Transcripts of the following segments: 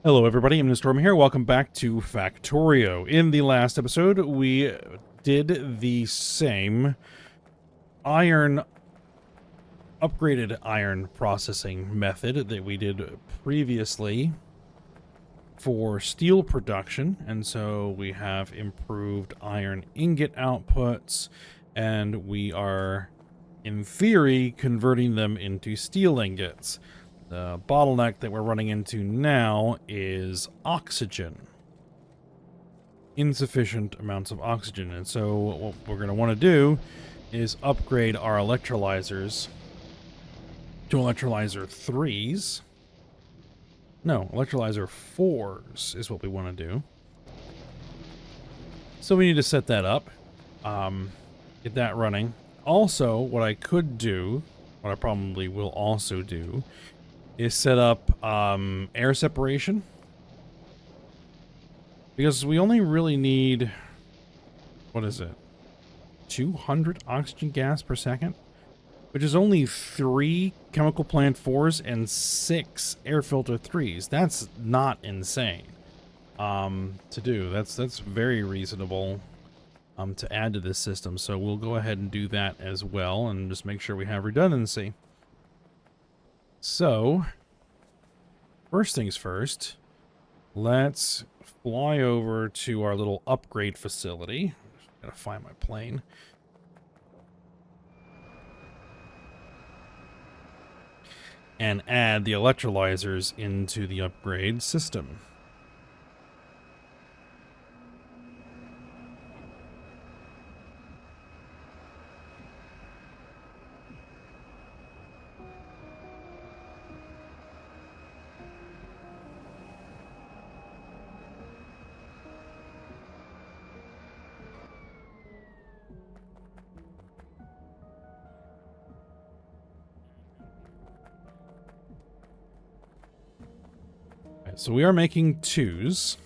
Hello everybody, I'm Storm here. Welcome back to Factorio. In the last episode, we did the same upgraded iron processing method that we did previously for steel production. And so we have improved iron ingot outputs, and we are, in theory, converting them into steel ingots. The bottleneck that we're running into now is oxygen. Insufficient amounts of oxygen. And so what we're going to want to do is upgrade our electrolyzers to electrolyzer 3s. No, electrolyzer 4s is what we want to do. So we need to set that up, get that running. Also, what I could do, what I probably will also do, is set up air separation, because we only really need, what is it, 200 oxygen gas per second, which is only 3 chemical plant 4s and 6 air filter 3s. That's not insane to do. That's very reasonable to add to this system. So we'll go ahead and do that as well, and just make sure we have redundancy. So first things first, let's fly over to our little upgrade facility. Gotta find my plane. And add the electrolyzers into the upgrade system. So we are making 2s.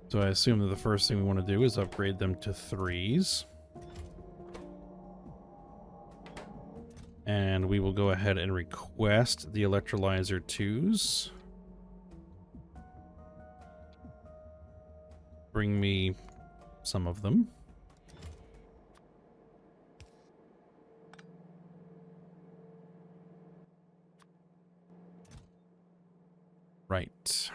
So I assume that the first thing we want to do is upgrade them to 3s. And we will go ahead and request the electrolyzer 2s. Bring me some of them. Right.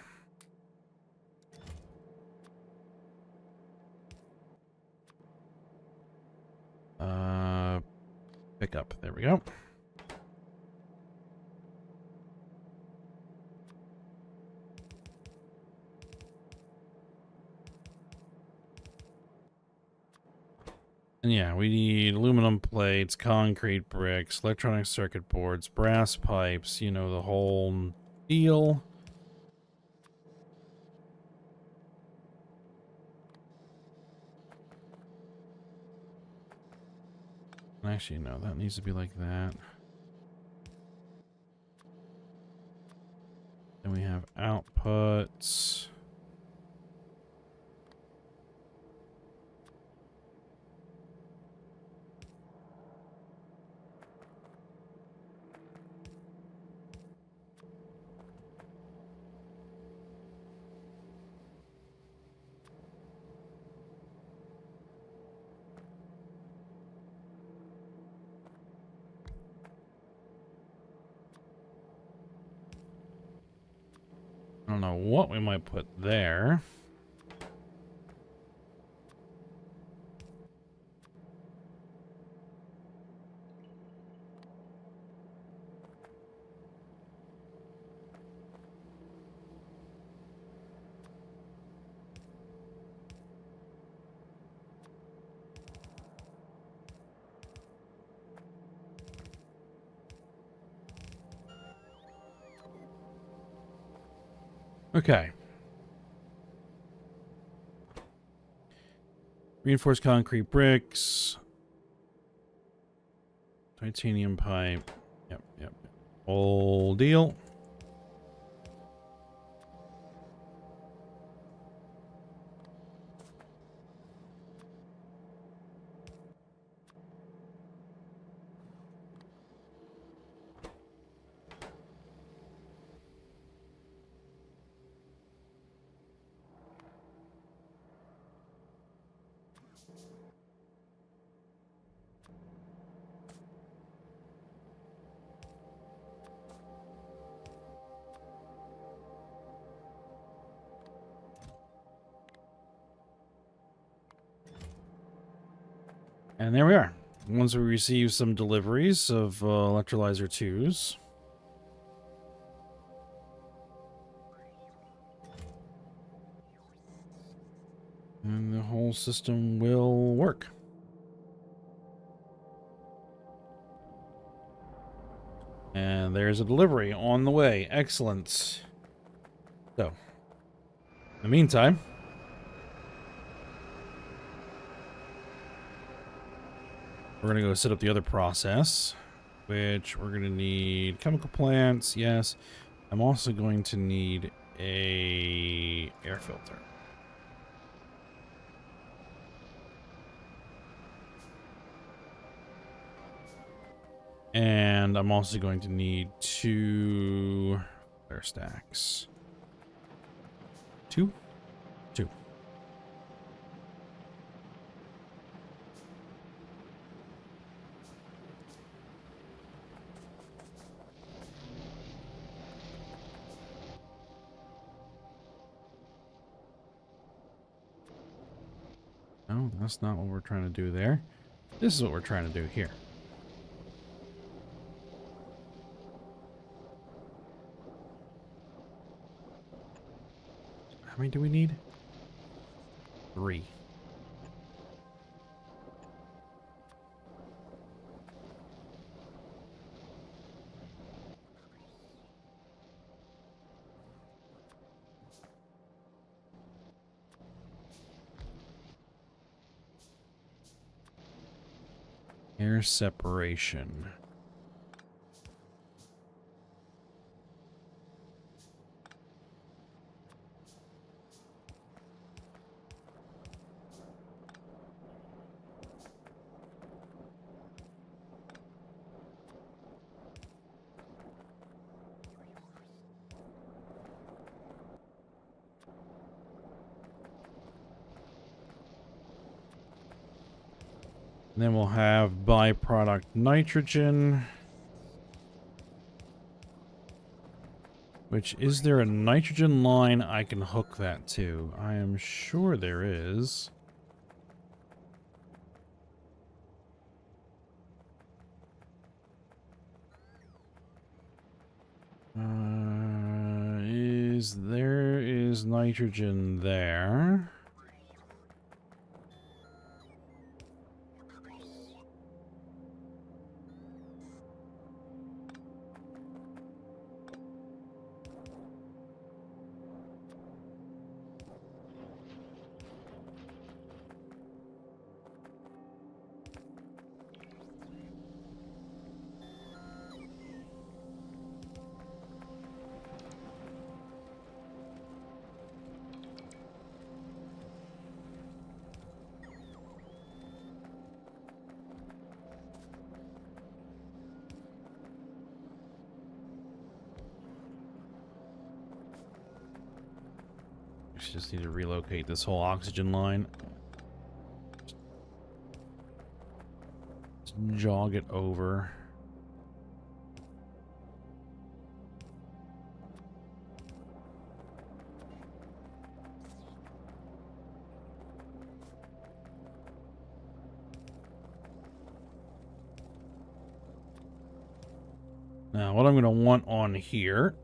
Pick up. There we go. And yeah, we need aluminum plates, concrete bricks, electronic circuit boards, brass pipes, you know, the whole deal. Actually, no, that needs to be like that. Then we have outputs. I don't know what we might put there. Okay. Reinforced concrete bricks. Titanium pipe. Yep. Whole deal. And there we are. Once we receive some deliveries of electrolyzer 2s. And the whole system will work. And there's a delivery on the way. Excellent. So, in the meantime, we're going to go set up the other process, which we're going to need chemical plants. Yes. I'm also going to need a air filter. And I'm also going to need 2 flare stacks. 2? 2. No, that's not what we're trying to do there. This is what we're trying to do here. How many do we need? 3. Air separation. And then we'll have byproduct nitrogen. Which, is there a nitrogen line I can hook that to? I am sure there is. There is nitrogen there. Just need to relocate this whole oxygen line. Just jog it over. Now, what I'm going to want on here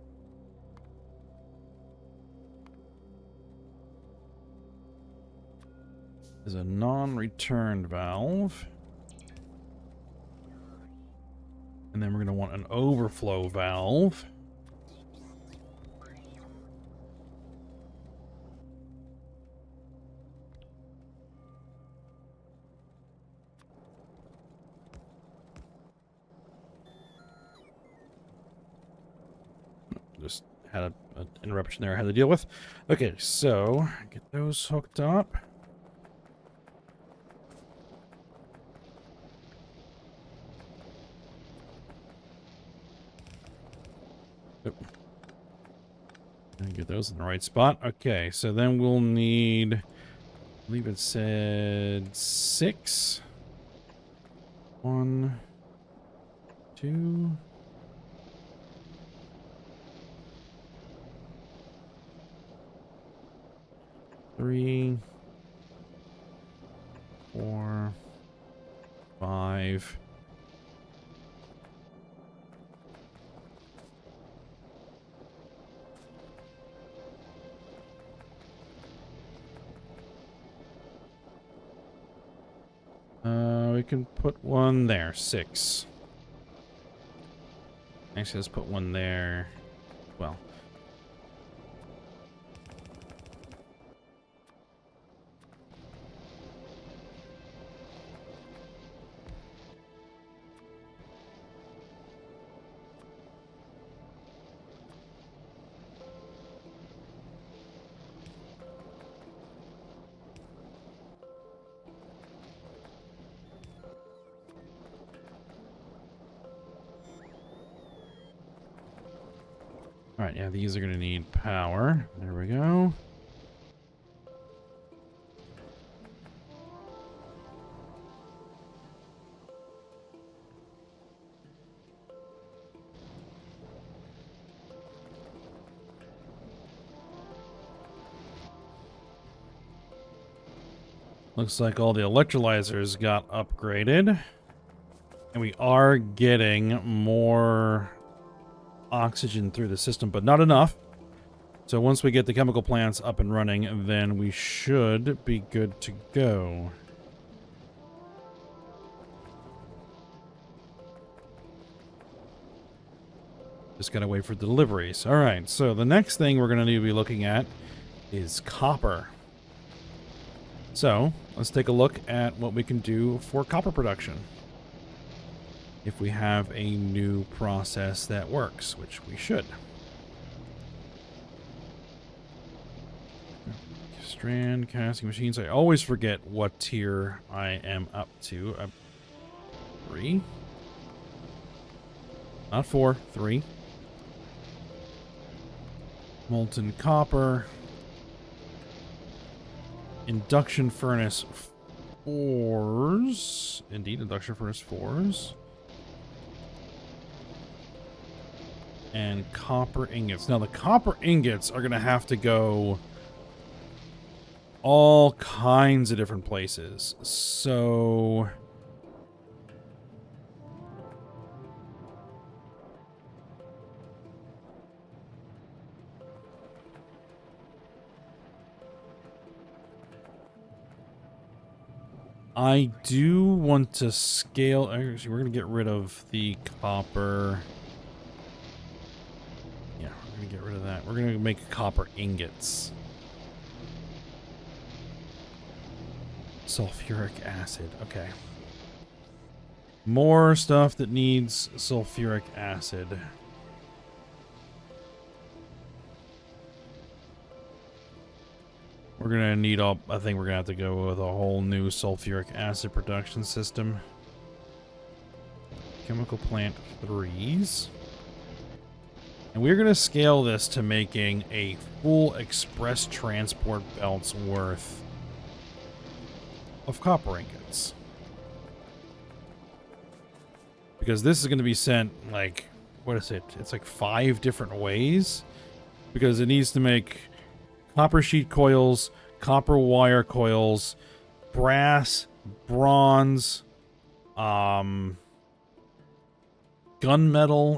is a non-return valve. And then we're going to want an overflow valve. Just had an interruption there I had to deal with. Okay, so get those hooked up. And get those in the right spot. Okay, so then we'll need, I believe it said 6. 1, 2. 3, 4, 5. We can put one there. 6. Actually, let's put one there. Well. Alright, yeah, these are going to need power. There we go. Looks like all the electrolyzers got upgraded. And we are getting more oxygen through the system, but not enough. So once we get the chemical plants up and running, then we should be good to go. Just gotta wait for deliveries. Alright, so the next thing we're gonna need to be looking at is copper. So, let's take a look at what we can do for copper production. If we have a new process that works, which we should. Strand casting machines. I always forget what tier I am up to. 3? Not 4, 3. Molten copper. Induction furnace 4s. Indeed, induction furnace 4s. And copper ingots. Now, the copper ingots are going to have to go all kinds of different places. So I do want to scale. Actually, we're going to get rid of the copper. Yeah, we're going to get rid of that. We're going to make copper ingots. Sulfuric acid. Okay. More stuff that needs sulfuric acid. We're gonna need all. I think we're gonna have to go with a whole new sulfuric acid production system. Chemical plant 3s. And we're gonna scale this to making a full express transport belt's worth of copper ingots. Because this is going to be sent, like, what is it? It's like 5 different ways. Because it needs to make copper sheet coils, copper wire coils, brass, bronze, gunmetal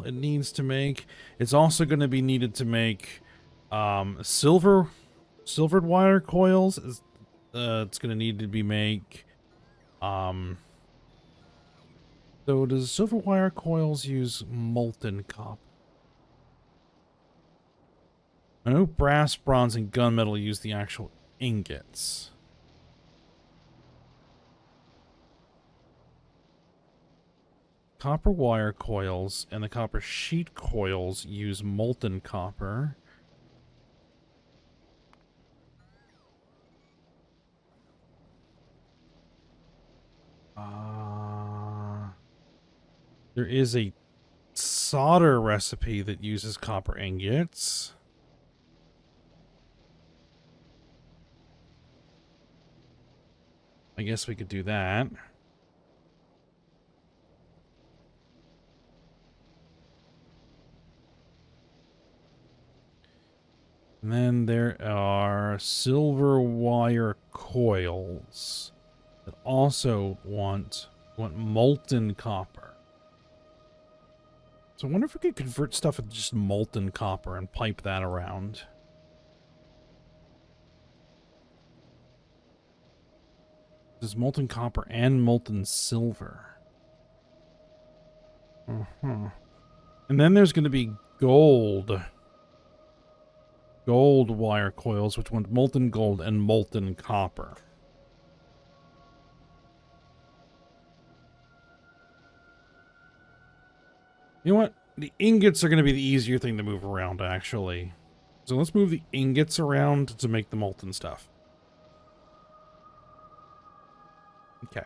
it needs to make. It's also going to be needed to make silvered wire coils. It's going to need to be make. So does silver wire coils use molten copper? I know brass, bronze, and gunmetal use the actual ingots. Copper wire coils and the copper sheet coils use molten copper. There is a solder recipe that uses copper ingots. I guess we could do that. And then there are silver wire coils that also want We want molten copper. So I wonder if we could convert stuff into just molten copper and pipe that around. There's molten copper and molten silver. And then there's going to be gold. Gold wire coils, which want molten gold and molten copper. You know what? The ingots are going to be the easier thing to move around, actually. So let's move the ingots around to make the molten stuff. Okay.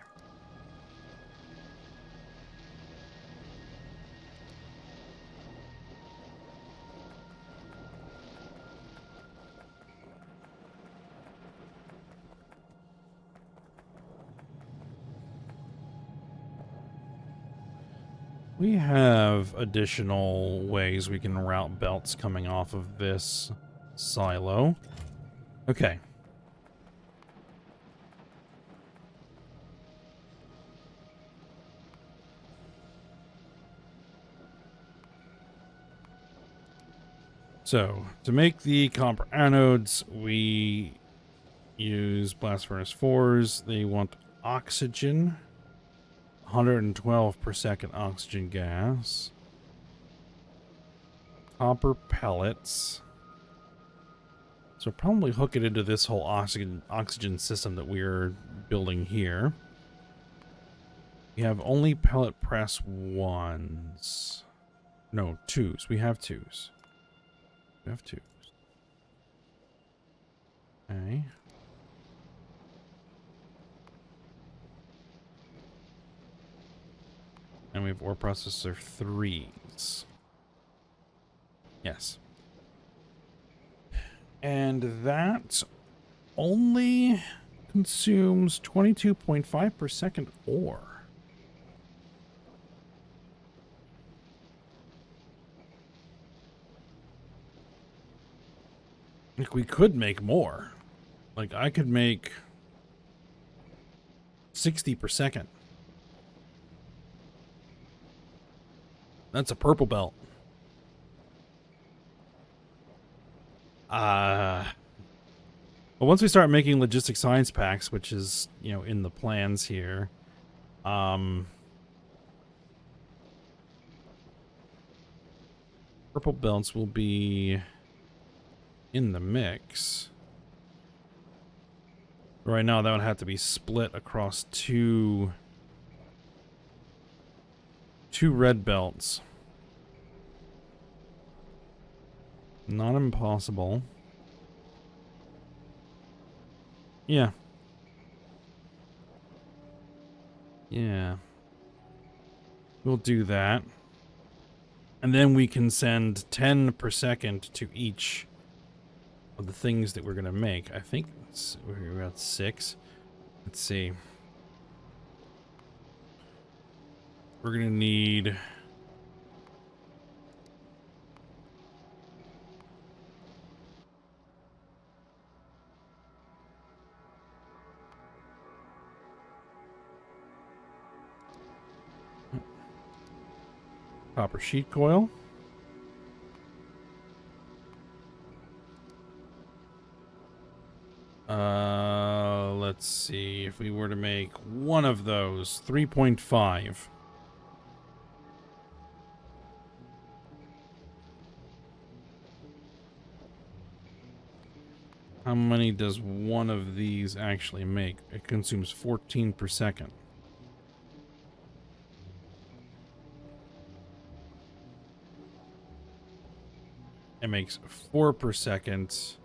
We have additional ways we can route belts coming off of this silo. Okay. So, to make the copper anodes, we use blast furnace 4s. They want oxygen. 112 per second oxygen gas. Copper pellets. So probably hook it into this whole oxygen system that we're building here. We have only pellet press 1s. No, 2s. We have 2s. We have 2s. Okay. And we have ore processor 3s. Yes. And that only consumes 22.5 per second ore. Like, we could make more. Like, I could make 60 per second. That's a purple belt. But once we start making logistic science packs, which is, you know, in the plans here, purple belts will be in the mix. Right now, that would have to be split across two red belts. Not impossible. Yeah. Yeah. We'll do that. And then we can send 10 per second to each of the things that we're going to make. I think we're at 6. Let's see. We're going to need... copper sheet coil. Let's see. If we were to make one of those, 3.5. How many does one of these actually make? It consumes 14 per second. It makes 4 per second.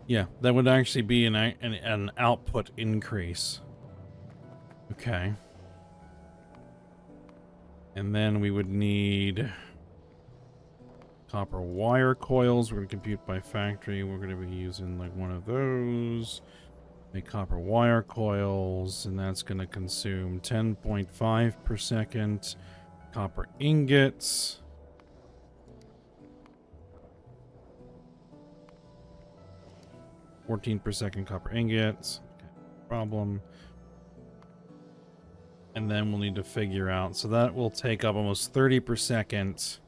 Yeah, that would actually be an output increase. Okay. And then we would need copper wire coils. We're going to compute by factory. We're going to be using like one of those. Make copper wire coils, and that's going to consume 10.5 per second. Copper ingots. 14 per second copper ingots. Okay, problem. And then we'll need to figure out. So that will take up almost 30 per second.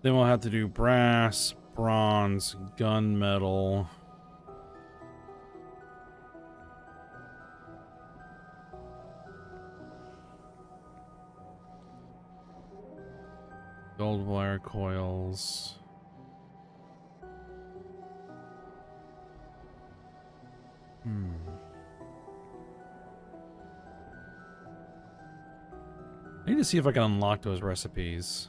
Then we'll have to do brass, bronze, gunmetal. Gold wire coils. I need to see if I can unlock those recipes.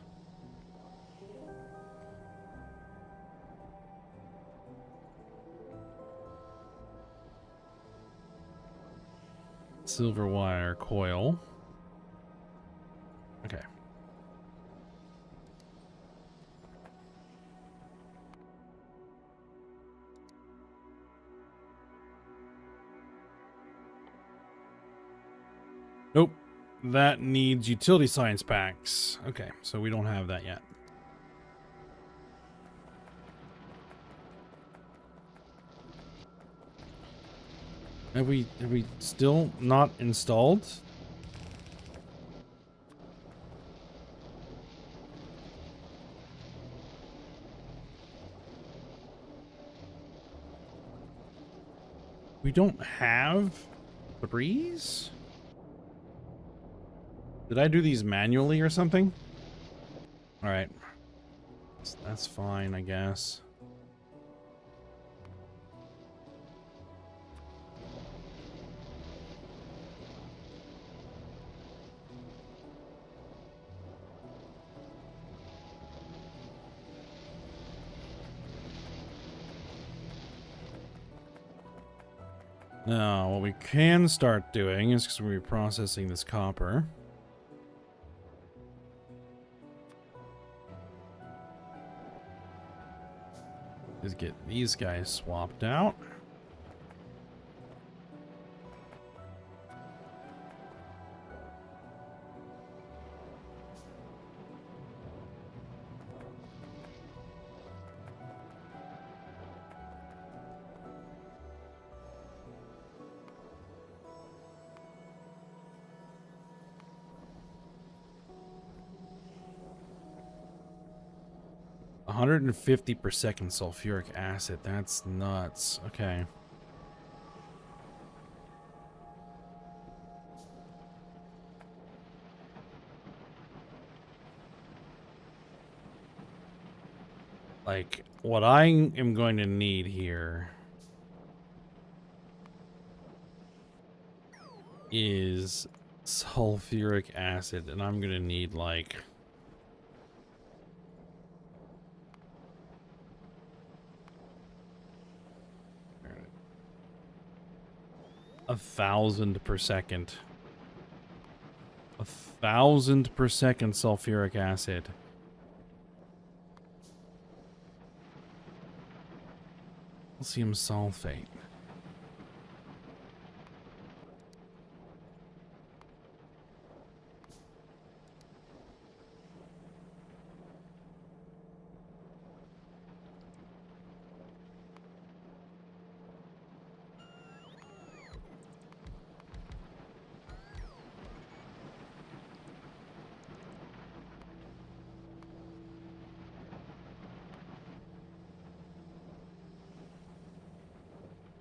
Silver wire coil. Okay. Nope. That needs utility science packs. Okay, so we don't have that yet. Have we still not installed? We don't have threes? Did I do these manually or something? All right. That's fine, I guess. Now, what we can start doing is, because we're processing this copper, is get these guys swapped out. One 150 per second sulfuric acid. That's nuts. Okay. Like, what I am going to need here is sulfuric acid, and I'm going to need, like, a 1,000 per second. 1,000 per second sulfuric acid. Calcium sulfate.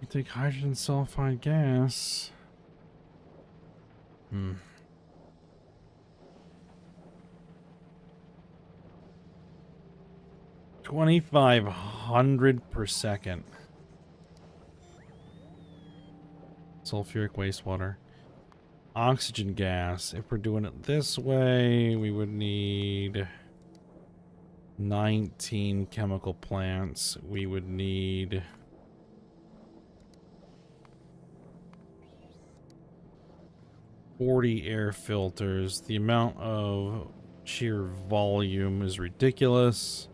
You take hydrogen sulfide gas. 2,500 per second. Sulfuric wastewater. Oxygen gas. If we're doing it this way, we would need 19 chemical plants. We would need 40 air filters. The amount of Sheer volume is ridiculous.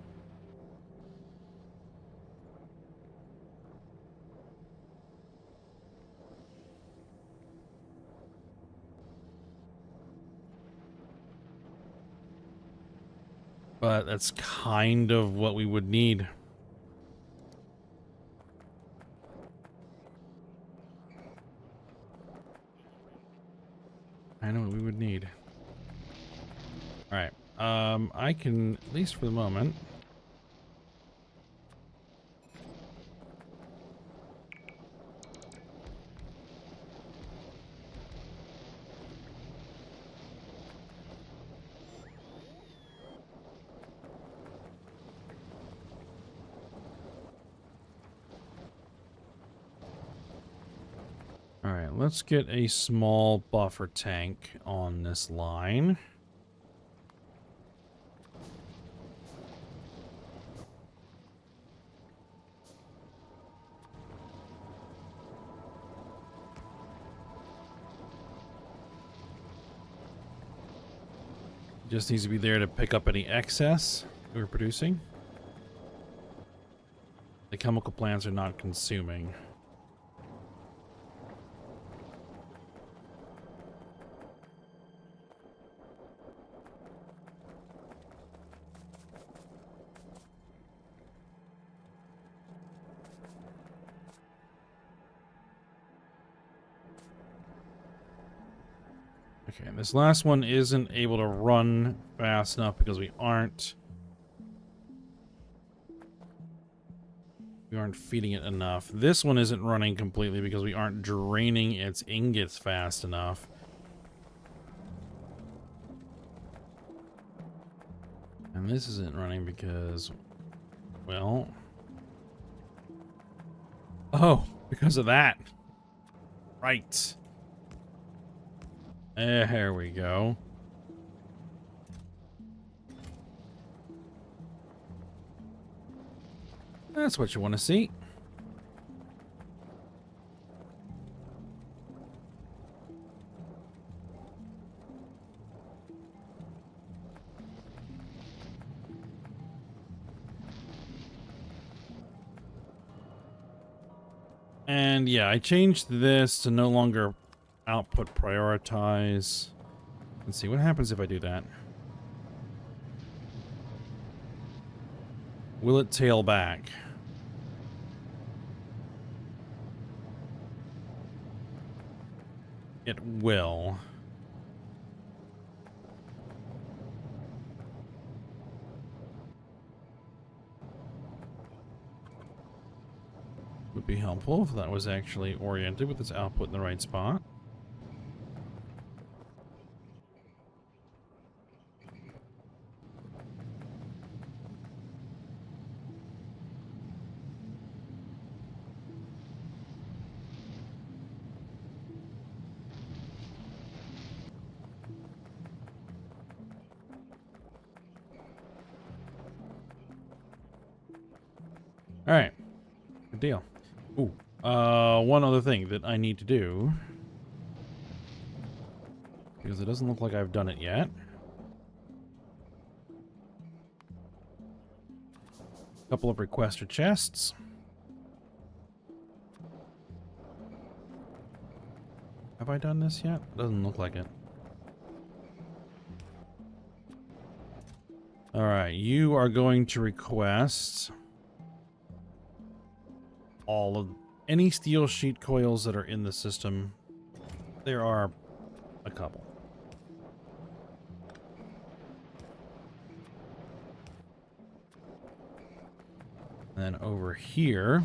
But that's kind of what we would need. I know what we would need. All right. I can, at least for the moment. All right, let's get a small buffer tank on this line. Just needs to be there to pick up any excess we're producing. The chemical plants are not consuming. Okay, this last one isn't able to run fast enough because we aren't feeding it enough. This one isn't running completely because we aren't draining its ingots fast enough. And this isn't running because, well, oh, because of that. Right. There we go. That's what you want to see. And yeah, I changed this to no longer output prioritize. Let's see what happens if I do that. Will it tail back? It will. Would be helpful if that was actually oriented with its output in the right spot. All right, good deal. Ooh, one other thing that I need to do, because it doesn't look like I've done it yet. A couple of requester chests. Have I done this yet? Doesn't look like it. All right, you are going to request all of any steel sheet coils that are in the system. There are a couple. And then over here,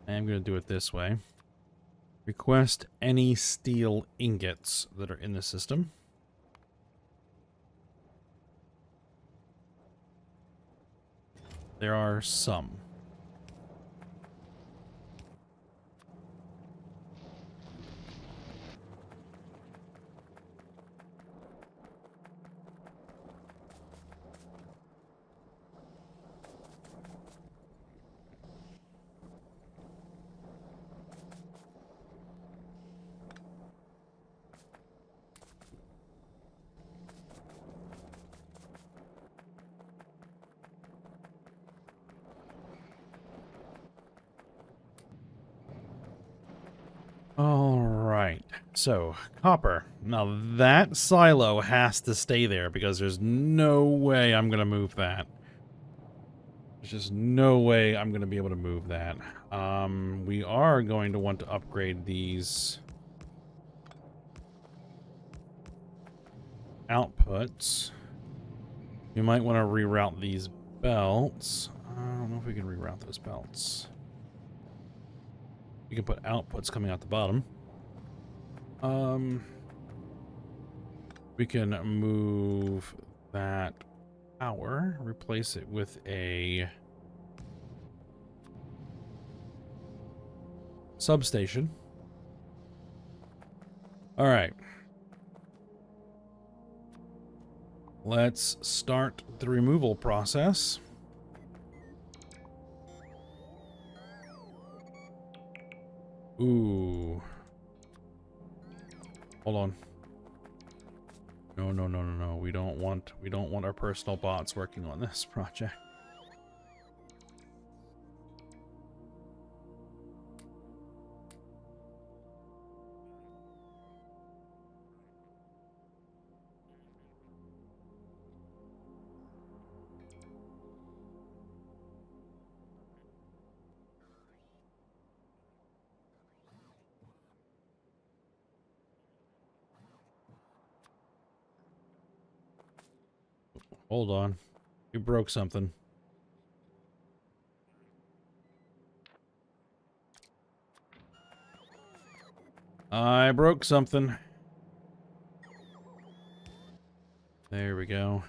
I'm going to do it this way. Request any steel ingots that are in the system. There are some. right, so copper. Now that silo has to stay there because there's no way I'm gonna move that. There's just no way I'm gonna be able to move that. We are going to want to upgrade these outputs. We might want to reroute these belts. I don't know if we can reroute those belts. We can put outputs coming out the bottom. We can move that power, replace it with a substation. All right. Let's start the removal process. Ooh. Hold on. No. We don't want our personal bots working on this project. Hold on. You broke something. I broke something. There we go.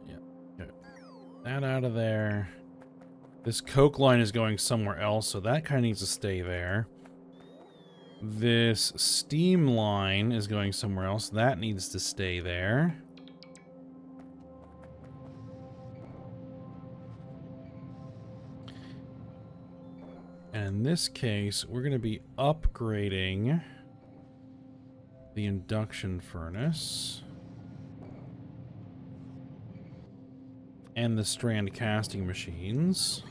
Yeah. Get that out of there. This coke line is going somewhere else, so that kind of needs to stay there. This steam line is going somewhere else. That needs to stay there. And in this case, we're going to be upgrading the induction furnace and the strand casting machines.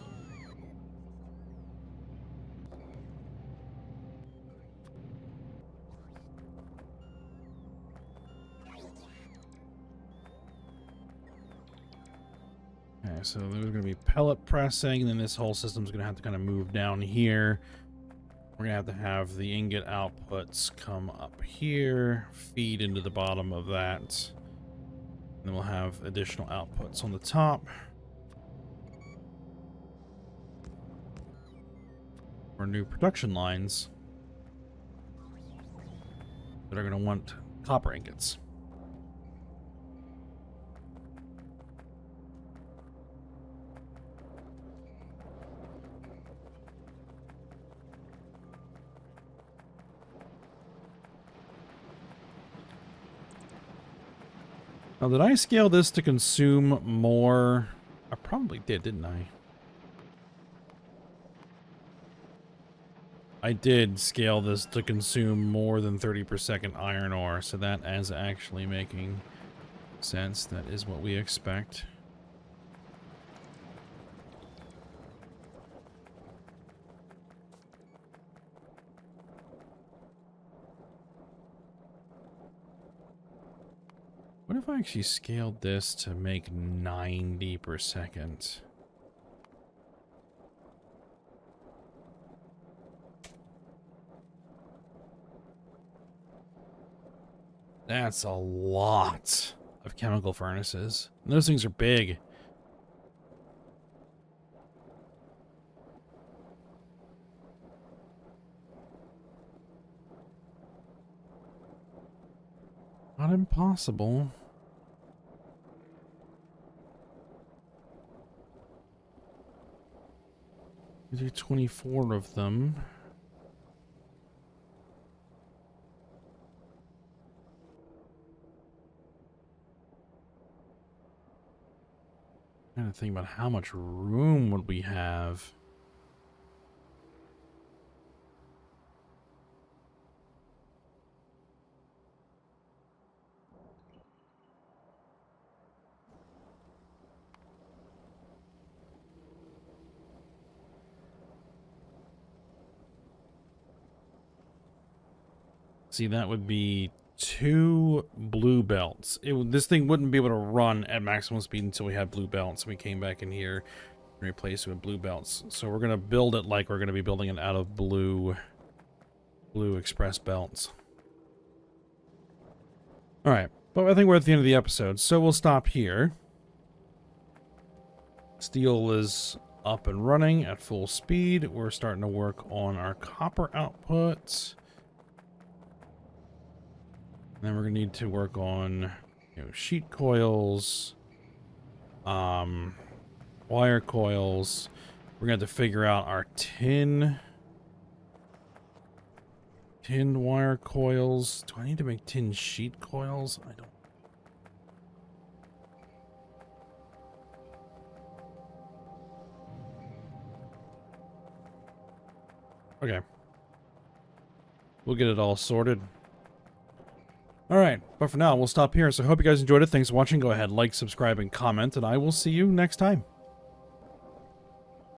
Okay, so there's going to be pellet pressing, and then this whole system's going to have to kind of move down here. We're going to have the ingot outputs come up here, feed into the bottom of that. And then we'll have additional outputs on the top for new production lines that are going to want copper ingots. Now, did I scale this to consume more? I probably did, didn't I? I did scale this to consume more than 30 per second iron ore, so that is actually making sense. That is what we expect. What if I actually scaled this to make 90 per second? That's a lot of chemical furnaces. And those things are big. Not impossible. We do 24 of them. think about how much room would we have. See, that would be 2 blue belts. This thing wouldn't be able to run at maximum speed until we had blue belts. We came back in here and replaced it with blue belts. So we're going to build it like we're going to be building it out of blue express belts. Alright, but I think we're at the end of the episode, so we'll stop here. Steel is up and running at full speed. We're starting to work on our copper output. Then we're going to need to work on, sheet coils, wire coils. We're going to have to figure out our tin wire coils. Do I need to make tin sheet coils? I don't. Okay. We'll get it all sorted. Alright, but for now, we'll stop here. So I hope you guys enjoyed it. Thanks for watching. Go ahead, like, subscribe, and comment, and I will see you next time.